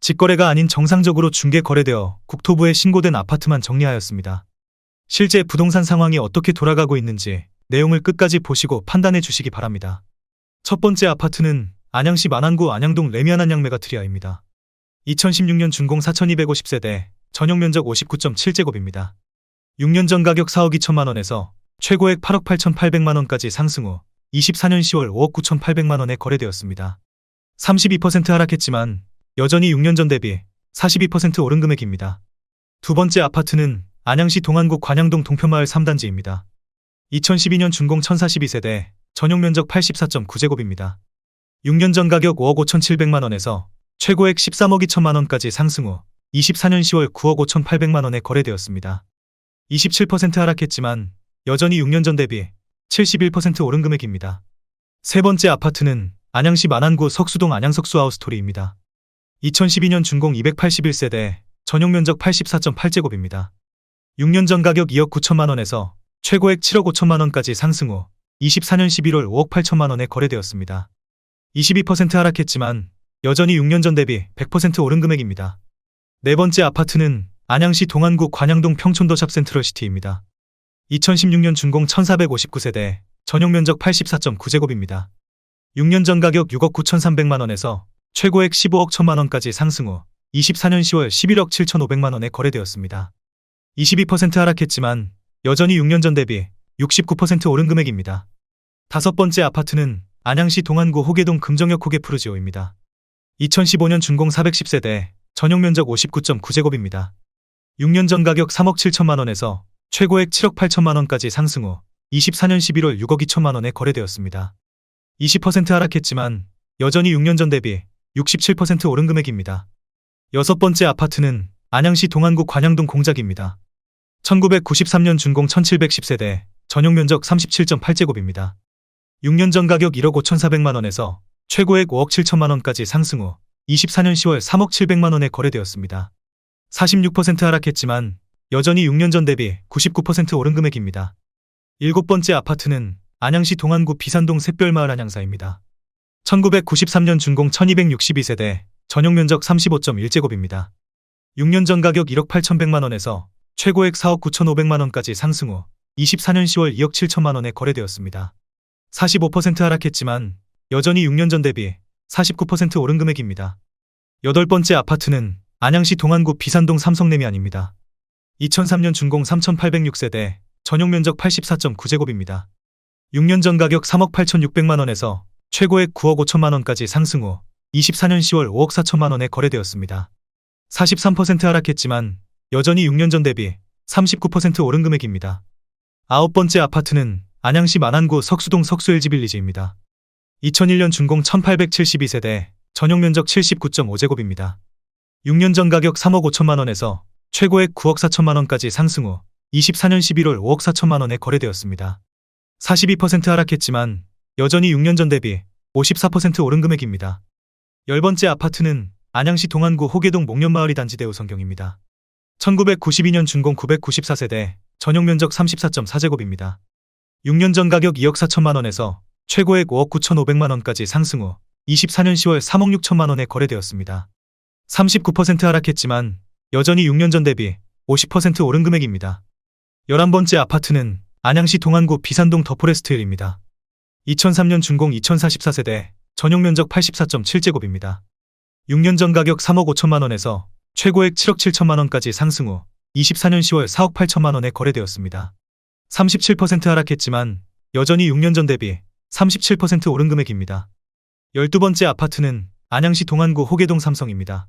직거래가 아닌 정상적으로 중개 거래되어 국토부에 신고된 아파트만 정리하였습니다. 실제 부동산 상황이 어떻게 돌아가고 있는지 내용을 끝까지 보시고 판단해 주시기 바랍니다. 첫 번째 아파트는 안양시 만안구 안양동 레미안 양메가트리아입니다. 2016년 준공 4250세대, 전용면적 59.7제곱입니다. 6년 전 가격 4억 2천만 원에서 최고액 8억 8,800만 원까지 상승 후 24년 10월 5억 9,800만 원에 거래되었습니다. 32% 하락했지만 여전히 6년 전 대비 42% 오른 금액입니다. 두 번째 아파트는 안양시 동안구 관양동 동편마을 3단지입니다. 2012년 준공 1042세대, 전용면적 84.9제곱입니다. 6년 전 가격 5억 5,700만 원에서 최고액 13억 2천만 원까지 상승 후 24년 10월 9억 5,800만 원에 거래되었습니다. 27% 하락했지만 여전히 6년 전 대비 71% 오른 금액입니다. 세 번째 아파트는 안양시 만안구 석수동 안양석수 하우스토리입니다. 2012년 준공 281세대, 전용면적 84.8제곱입니다. 6년 전 가격 2억 9천만 원에서 최고액 7억 5천만 원까지 상승 후 24년 11월 5억 8천만 원에 거래되었습니다. 22% 하락했지만 여전히 6년 전 대비 100% 오른 금액입니다. 네 번째 아파트는 안양시 동안구 관양동 평촌도 샵센트럴시티입니다. 2016년 준공 1459세대, 전용면적 84.9제곱입니다. 6년 전 가격 6억 9,300만 원에서 최고액 15억 1천만 원까지 상승 후 24년 10월 11억 7,500만 원에 거래되었습니다. 22% 하락했지만 여전히 6년 전 대비 69% 오른 금액입니다. 다섯 번째 아파트는 안양시 동안구 호계동 금정역 호계푸르지오입니다. 2015년 준공 410세대, 전용면적 59.9제곱입니다. 6년 전 가격 3억 7천만 원에서 최고액 7억 8천만 원까지 상승 후 24년 11월 6억 2천만 원에 거래되었습니다. 20% 하락했지만 여전히 6년 전 대비 67% 오른 금액입니다. 여섯 번째 아파트는 안양시 동안구 관양동 공작입니다. 1993년 준공 1710세대, 전용면적 37.8제곱입니다. 6년 전 가격 1억 5,400만 원에서 최고액 5억 7천만 원까지 상승 후 24년 10월 3억 700만 원에 거래되었습니다. 46% 하락했지만 여전히 6년 전 대비 99% 오른 금액입니다. 일곱 번째 아파트는 안양시 동안구 비산동 샛별마을 안양사입니다. 1993년 준공 1262세대, 전용면적 35.1제곱입니다. 6년 전 가격 1억 8,100만 원에서 최고액 4억 9,500만 원까지 상승 후 24년 10월 2억 7천만 원에 거래되었습니다. 45% 하락했지만 여전히 6년 전 대비 49% 오른 금액입니다. 여덟 번째 아파트는 안양시 동안구 비산동 삼성레미안입니다. 2003년 준공 3806세대, 전용면적 84.9제곱입니다. 6년 전 가격 3억 8,600만 원에서 최고액 9억 5천만 원까지 상승 후 24년 10월 5억 4천만 원에 거래되었습니다. 43% 하락했지만 여전히 6년 전 대비 39% 오른 금액입니다. 아홉 번째 아파트는 안양시 만안구 석수동 석수LG빌리지입니다. 2001년 준공 1872세대, 전용면적 79.5제곱입니다. 6년 전 가격 3억 5천만 원에서 최고액 9억 4천만 원까지 상승 후 24년 11월 5억 4천만 원에 거래되었습니다. 42% 하락했지만 여전히 6년 전 대비 54% 오른 금액입니다. 열 번째 아파트는 안양시 동안구 호계동 목련마을이 단지대우 성경입니다. 1992년 준공 994세대, 전용면적 34.4제곱입니다. 6년 전 가격 2억 4천만 원에서 최고액 5억 9,500만 원까지 상승 후 24년 10월 3억 6천만 원에 거래되었습니다. 39% 하락했지만 여전히 6년 전 대비 50% 오른 금액입니다. 11번째 아파트는 안양시 동안구 비산동 더포레스트힐입니다. 2003년 준공 2044세대, 전용면적 84.7제곱입니다. 6년 전 가격 3억 5천만 원에서 최고액 7억 7천만 원까지 상승 후 24년 10월 4억 8천만 원에 거래되었습니다. 37% 하락했지만 여전히 6년 전 대비 37% 오른 금액입니다. 12번째 아파트는 안양시 동안구 호계동 삼성입니다.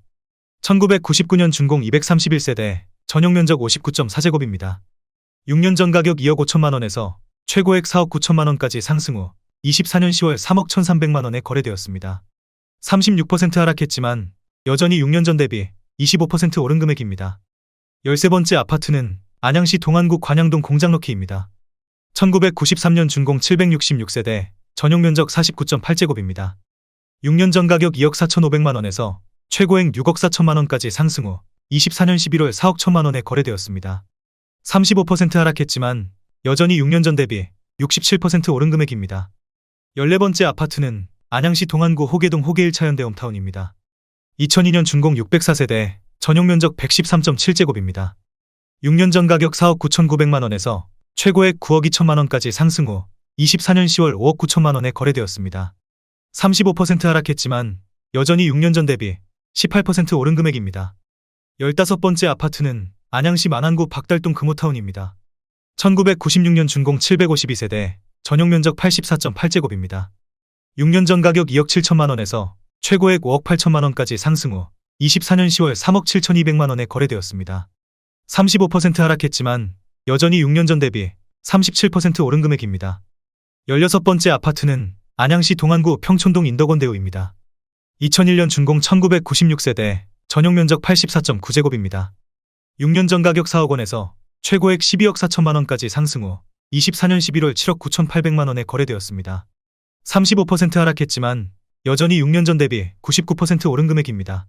1999년 준공 231세대, 전용면적 59.4제곱입니다. 6년 전 가격 2억 5천만 원에서 최고액 4억 9천만 원까지 상승 후 24년 10월 3억 1,300만 원에 거래되었습니다. 36% 하락했지만 여전히 6년 전 대비 25% 오른 금액입니다. 13번째 아파트는 안양시 동안구 관양동 공장로키입니다. 1993년 준공 766세대, 전용면적 49.8제곱입니다. 6년 전 가격 2억 4,500만 원에서 최고액 6억 4천만 원까지 상승 후 24년 11월 4억 1천만 원에 거래되었습니다. 35% 하락했지만 여전히 6년 전 대비 67% 오른 금액입니다. 14번째 아파트는 안양시 동안구 호계동 호계 1차 현대홈타운입니다. 2002년 준공 604세대, 전용 면적 113.7제곱입니다. 6년 전 가격 4억 9,900만 원에서 최고액 9억 2천만 원까지 상승 후 24년 10월 5억 9천만 원에 거래되었습니다. 35% 하락했지만 여전히 6년 전 대비 18% 오른 금액입니다. 15번째 아파트는 안양시 만안구 박달동 금호타운입니다. 1996년 준공 752세대, 전용 면적 84.8제곱입니다. 6년 전 가격 2억 7천만 원에서 최고액 5억 8천만 원까지 상승 후 24년 10월 3억 7,200만 원에 거래되었습니다. 35% 하락했지만 여전히 6년 전 대비 37% 오른 금액입니다. 16번째 아파트는 안양시 동안구 평촌동 인덕원대우입니다. 2001년 준공 1996세대, 전용 면적 84.9제곱입니다. 6년 전 가격 4억 원에서 최고액 12억 4천만 원까지 상승 후 24년 11월 7억 9,800만 원에 거래되었습니다. 35% 하락했지만 여전히 6년 전 대비 99% 오른 금액입니다.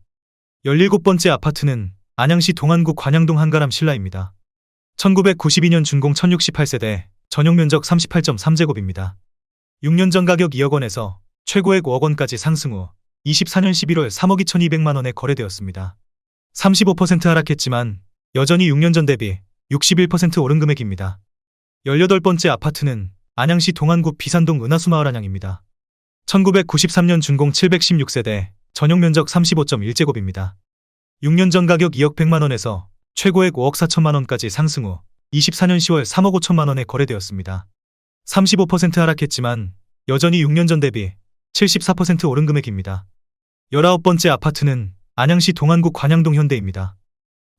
17번째 아파트는 안양시 동안구 관양동 한가람 신라입니다. 1992년 준공 1068세대, 전용 면적 38.3제곱입니다. 6년 전 가격 2억 원에서 최고액 5억 원까지 상승 후 24년 11월 3억 2,200만 원에 거래되었습니다. 35% 하락했지만 여전히 6년 전 대비 61% 오른 금액입니다. 18번째 아파트는 안양시 동안구 비산동 은하수마을 안양입니다. 1993년 준공 716세대, 전용 면적 35.1제곱입니다. 6년 전 가격 2억 100만 원에서 최고액 5억 4천만 원까지 상승 후 24년 10월 3억 5천만 원에 거래되었습니다. 35% 하락했지만 여전히 6년 전 대비 74% 오른 금액입니다. 19번째 아파트는 안양시 동안구 관양동 현대입니다.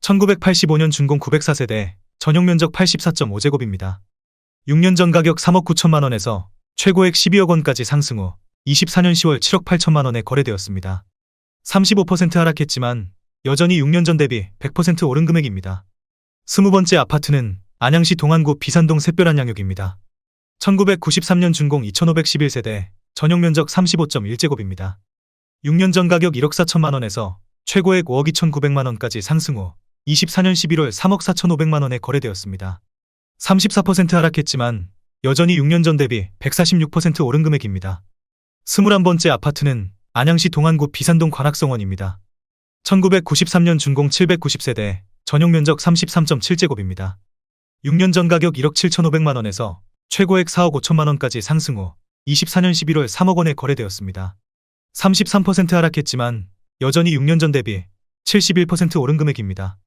1985년 준공 904세대, 전용 면적 84.5제곱입니다. 6년 전 가격 3억 9천만 원에서 최고액 12억 원까지 상승 후 24년 10월 7억 8천만 원에 거래되었습니다. 35% 하락했지만 여전히 6년 전 대비 100% 오른 금액입니다. 20번째 아파트는 안양시 동안구 비산동 샛별안양역입니다. 1993년 준공 2511세대, 전용 면적 35.1제곱입니다. 6년 전 가격 1억 4천만 원에서 최고액 5억 2,900만 원까지 상승 후 24년 11월 3억 4,500만 원에 거래되었습니다. 34% 하락했지만 여전히 6년 전 대비 146% 오른 금액입니다. 21번째 아파트는 안양시 동안구 비산동 관악성원입니다. 1993년 준공 790세대, 전용 면적 33.7제곱입니다. 6년 전 가격 1억 7,500만 원에서 최고액 4억 5천만 원까지 상승 후 24년 11월 3억 원에 거래되었습니다. 33% 하락했지만 여전히 6년 전 대비 71% 오른 금액입니다.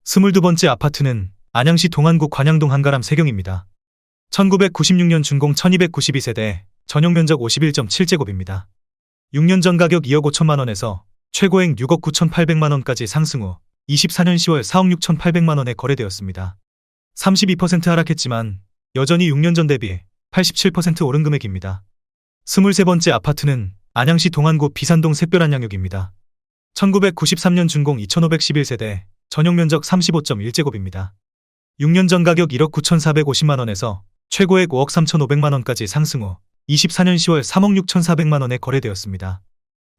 22번째 아파트는 안양시 동안구 관양동 한가람 세경입니다. 1996년 준공 1292세대, 전용 면적 51.7제곱입니다. 6년 전 가격 2억 5천만 원에서 최고액 6억 9,800만 원까지 상승 후 24년 10월 4억 6,800만 원에 거래되었습니다. 32% 하락했지만 여전히 6년 전 대비 87% 오른 금액입니다. 23번째 아파트는 안양시 동안구 비산동 샛별안양역입니다. 1993년 준공 2511세대, 전용 면적 35.1제곱입니다. 6년 전 가격 1억 9,450만 원에서 최고액 5억 3,500만 원까지 상승 후 24년 10월 3억 6,400만 원에 거래되었습니다.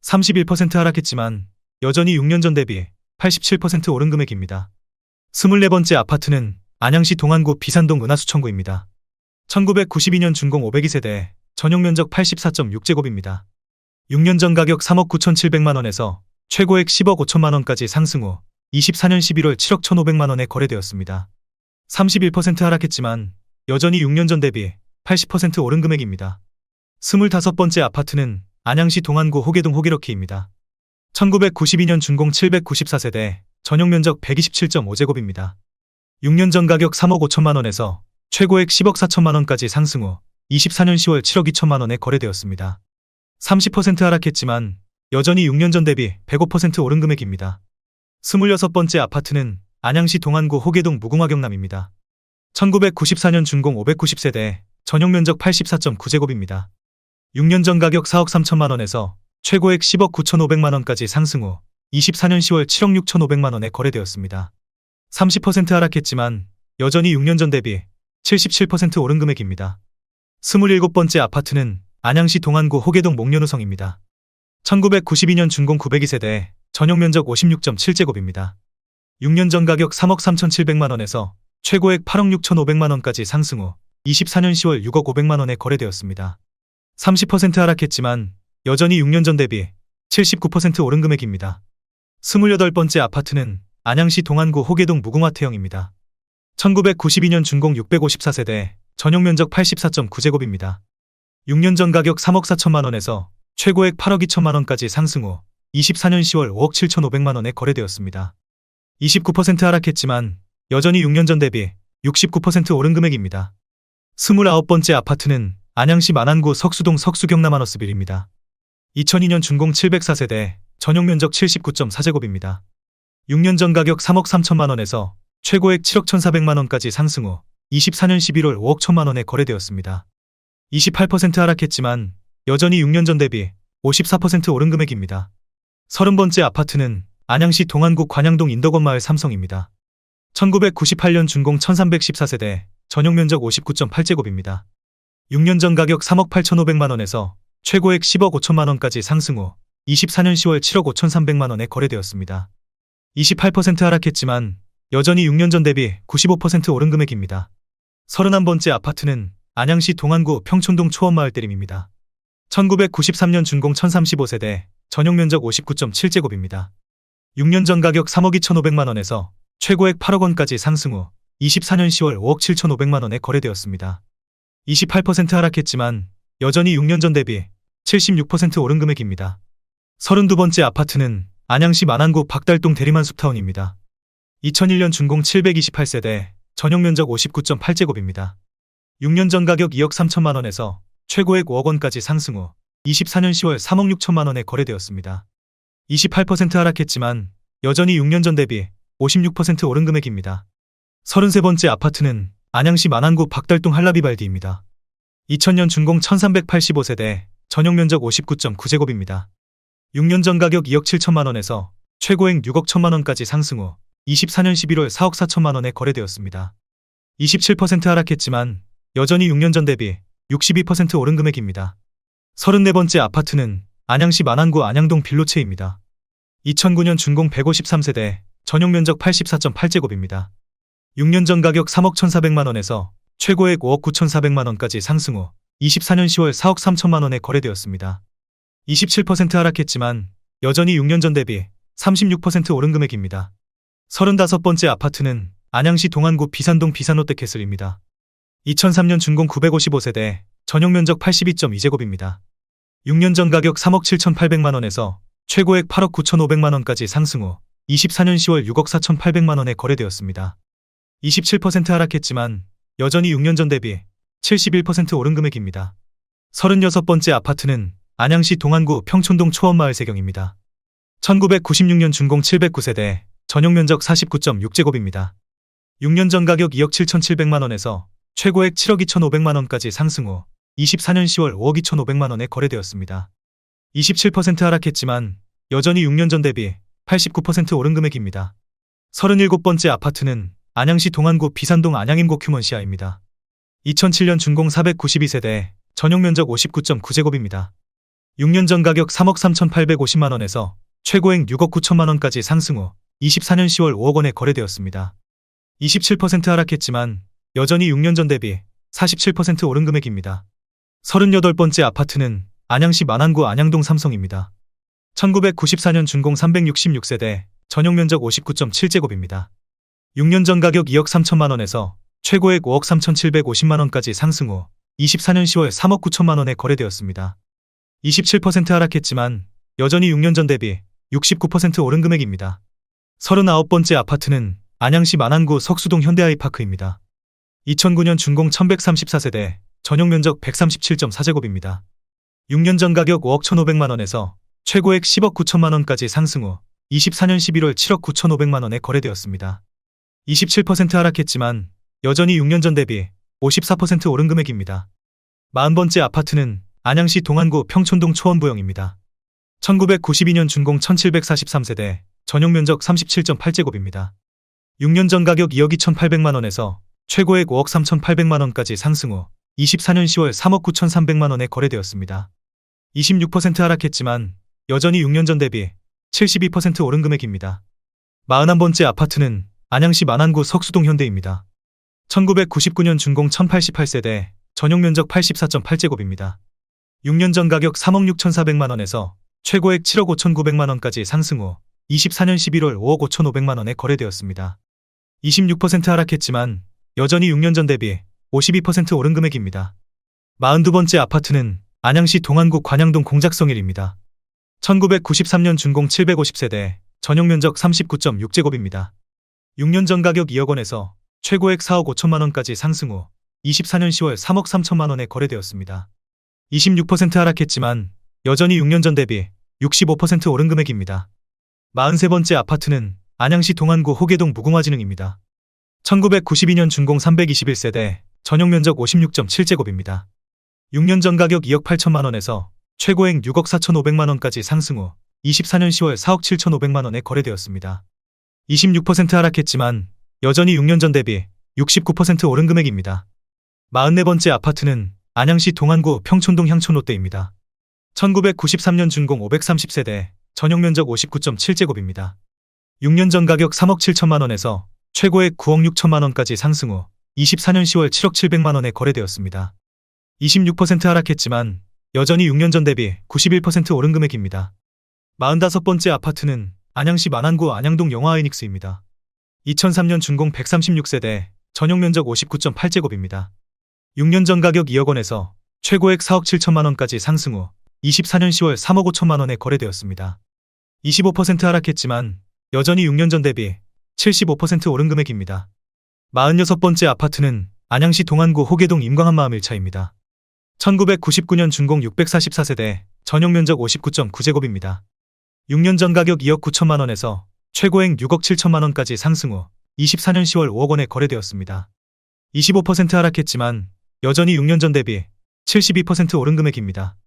31% 하락했지만 여전히 6년 전 대비 87% 오른 금액입니다. 24번째 아파트는 안양시 동안구 비산동 은하수천구입니다. 1992년 준공 502세대, 전용 면적 84.6제곱입니다. 6년 전 가격 3억 9,700만 원에서 최고액 10억 5천만 원까지 상승 후 24년 11월 7억 1,500만 원에 거래되었습니다. 31% 하락했지만 여전히 6년 전 대비 80% 오른 금액입니다. 25번째 아파트는 안양시 동안구 호계동 호계럭키입니다. 1992년 준공 794세대, 전용 면적 127.5제곱입니다. 6년 전 가격 3억 5천만 원에서 최고액 10억 4천만 원까지 상승 후 24년 10월 7억 2천만 원에 거래되었습니다. 30% 하락했지만 여전히 6년 전 대비 105% 오른 금액입니다. 26번째 아파트는 안양시 동안구 호계동 무궁화경남입니다. 1994년 준공 590세대, 전용 면적 84.9제곱입니다. 6년 전 가격 4억 3천만 원에서 최고액 10억 9,500만 원까지 상승 후 24년 10월 7억 6,500만 원에 거래되었습니다. 30% 하락했지만 여전히 6년 전 대비 77% 오른 금액입니다. 27번째 아파트는 안양시 동안구 호계동 목련우성입니다. 1992년 준공 902세대, 전용 면적 56.7제곱입니다. 6년 전 가격 3억 3,700만 원에서 최고액 8억 6,500만 원까지 상승 후 24년 10월 6억 500만 원에 거래되었습니다. 30% 하락했지만 여전히 6년 전 대비 79% 오른 금액입니다. 28번째 아파트는 안양시 동안구 호계동 무궁화태형입니다. 1992년 준공 654세대, 전용면적 84.9제곱입니다. 6년 전 가격 3억 4천만 원에서 최고액 8억 2천만 원까지 상승 후 24년 10월 5억 7천5백만 원에 거래되었습니다. 29% 하락했지만 여전히 6년 전 대비 69% 오른 금액입니다. 29번째 아파트는 안양시 만안구 석수동 석수경남하너스빌입니다. 2002년 준공 704세대, 전용면적 79.4제곱입니다. 6년 전 가격 3억 3천만 원에서 최고액 7억 1,400만 원까지 상승 후 24년 11월 5억 1천만 원에 거래되었습니다. 28% 하락했지만 여전히 6년 전 대비 54% 오른 금액입니다. 30번째 아파트는 안양시 동안구 관양동 인덕원마을 삼성입니다. 1998년 준공 1314세대, 전용면적 59.8제곱입니다. 6년 전 가격 3억 8,500만 원에서 최고액 10억 5천만 원까지 상승 후 24년 10월 7억 5,300만 원에 거래되었습니다. 28% 하락했지만 여전히 6년 전 대비 95% 오른 금액입니다. 31번째 아파트는 안양시 동안구 평촌동 초원마을대림입니다. 1993년 준공 1035세대, 전용면적 59.7제곱입니다. 6년 전 가격 3억 2,500만 원에서 최고액 8억 원까지 상승 후 24년 10월 5억 7,500만 원에 거래되었습니다. 28% 하락했지만 여전히 6년 전 대비 76% 오른 금액입니다. 32번째 아파트는 안양시 만안구 박달동 대리만숲타운입니다. 2001년 준공 728세대, 전용면적 59.8제곱입니다. 6년 전 가격 2억 3천만 원에서 최고액 5억 원까지 상승 후 24년 10월 3억 6천만 원에 거래되었습니다. 28% 하락했지만 여전히 6년 전 대비 56% 오른 금액입니다. 33번째 아파트는 안양시 만안구 박달동 한라비발디입니다. 2000년 준공 1385세대, 전용면적 59.9제곱입니다. 6년 전 가격 2억 7천만 원에서 최고액 6억 1천만 원까지 상승 후 24년 11월 4억 4천만 원에 거래되었습니다. 27% 하락했지만 여전히 6년 전 대비 62% 오른 금액입니다. 34번째 아파트는 안양시 만안구 안양동 빌로체입니다. 2009년 준공 153세대, 전용면적 84.8제곱입니다. 6년 전 가격 3억 1,400만 원에서 최고액 5억 9,400만 원까지 상승 후 24년 10월 4억 3천만 원에 거래되었습니다. 27% 하락했지만 여전히 6년 전 대비 36% 오른 금액입니다. 35번째 아파트는 안양시 동안구 비산동 비산롯데캐슬입니다. 2003년 준공 955세대, 전용면적 82.2제곱입니다. 6년 전 가격 3억 7,800만 원에서 최고액 8억 9,500만 원까지 상승 후 24년 10월 6억 4,800만 원에 거래되었습니다. 27% 하락했지만 여전히 6년 전 대비 71% 오른 금액입니다. 36번째 아파트는 안양시 동안구 평촌동 초원마을 세경입니다. 1996년 준공 709세대, 전용면적 49.6제곱입니다. 6년 전 가격 2억 7,700만 원에서 최고액 7억 2,500만 원까지 상승 후 24년 10월 5억 2,500만 원에 거래되었습니다. 27% 하락했지만 여전히 6년 전 대비 89% 오른 금액입니다. 37번째 아파트는 안양시 동안구 비산동 안양임고 큐먼시아입니다. 2007년 준공 492세대, 전용면적 59.9제곱입니다. 6년 전 가격 3억 3,850만 원에서 최고액 6억 9천만 원까지 상승 후 24년 10월 5억 원에 거래되었습니다. 27% 하락했지만 여전히 6년 전 대비 47% 오른 금액입니다. 38번째 아파트는 안양시 만안구 안양동 삼성입니다. 1994년 준공 366세대, 전용면적 59.7제곱입니다. 6년 전 가격 2억 3천만 원에서 최고액 5억 3,750만 원까지 상승 후 24년 10월 3억 9천만 원에 거래되었습니다. 27% 하락했지만 여전히 6년 전 대비 69% 오른 금액입니다. 39번째 아파트는 안양시 만안구 석수동 현대아이파크입니다. 2009년 준공 1134세대, 전용면적 137.4제곱입니다. 6년 전 가격 5억 1,500만 원에서 최고액 10억 9천만 원까지 상승 후 24년 11월 7억 9,500만 원에 거래되었습니다. 27% 하락했지만 여전히 6년 전 대비 54% 오른 금액입니다. 40번째 아파트는 안양시 동안구 평촌동 초원부영입니다. 1992년 준공 1743세대, 전용면적 37.8제곱입니다. 6년 전 가격 2억 2,800만 원에서 최고액 5억 3,800만 원까지 상승 후 24년 10월 3억 9,300만 원에 거래되었습니다. 26% 하락했지만 여전히 6년 전 대비 72% 오른 금액입니다. 41번째 아파트는 안양시 만안구 석수동 현대입니다. 1999년 준공 1088세대, 전용면적 84.8제곱입니다. 6년 전 가격 3억 6,400만 원에서 최고액 7억 5,900만 원까지 상승 후 24년 11월 5억 5,500만 원에 거래되었습니다. 26% 하락했지만 여전히 6년 전 대비 52% 오른 금액입니다. 42번째 아파트는 안양시 동안구 관양동 공작성일입니다. 1993년 준공 750세대, 전용 면적 39.6제곱입니다. 6년 전 가격 2억 원에서 최고액 4억 5천만 원까지 상승 후 24년 10월 3억 3천만 원에 거래되었습니다. 26% 하락했지만 여전히 6년 전 대비 65% 오른 금액입니다. 43번째 아파트는 안양시 동안구 호계동 무궁화진흥입니다. 1992년 준공 321세대, 전용 면적 56.7제곱입니다. 6년 전 가격 2억 8천만 원에서 최고액 6억 4천5백만 원까지 상승 후 24년 10월 4억 7천5백만 원에 거래되었습니다. 26% 하락했지만 여전히 6년 전 대비 69% 오른 금액입니다. 44번째 아파트는 안양시 동안구 평촌동 향촌롯데입니다. 1993년 준공 530세대, 전용 면적 59.7제곱입니다. 6년 전 가격 3억 7천만 원에서 최고액 9억 6천만 원까지 상승 후 24년 10월 7억 7백만 원에 거래되었습니다. 26% 하락했지만 여전히 6년 전 대비 91% 오른 금액입니다. 45번째 아파트는 안양시 만안구 안양동 영화하이닉스입니다. 2003년 준공 136세대, 전용 면적 59.8제곱입니다. 6년 전 가격 2억 원에서 최고액 4억 7천만 원까지 상승 후 24년 10월 3억 5천만 원에 거래되었습니다. 25% 하락했지만 여전히 6년 전 대비 75% 오른 금액입니다. 46번째 아파트는 안양시 동안구 호계동 임광한마을 1차입니다. 1999년 준공 644세대, 전용 면적 59.9제곱입니다. 6년 전 가격 2억 9천만 원에서 최고액 6억 7천만 원까지 상승 후 24년 10월 5억 원에 거래되었습니다. 25% 하락했지만 여전히 6년 전 대비 72% 오른 금액입니다.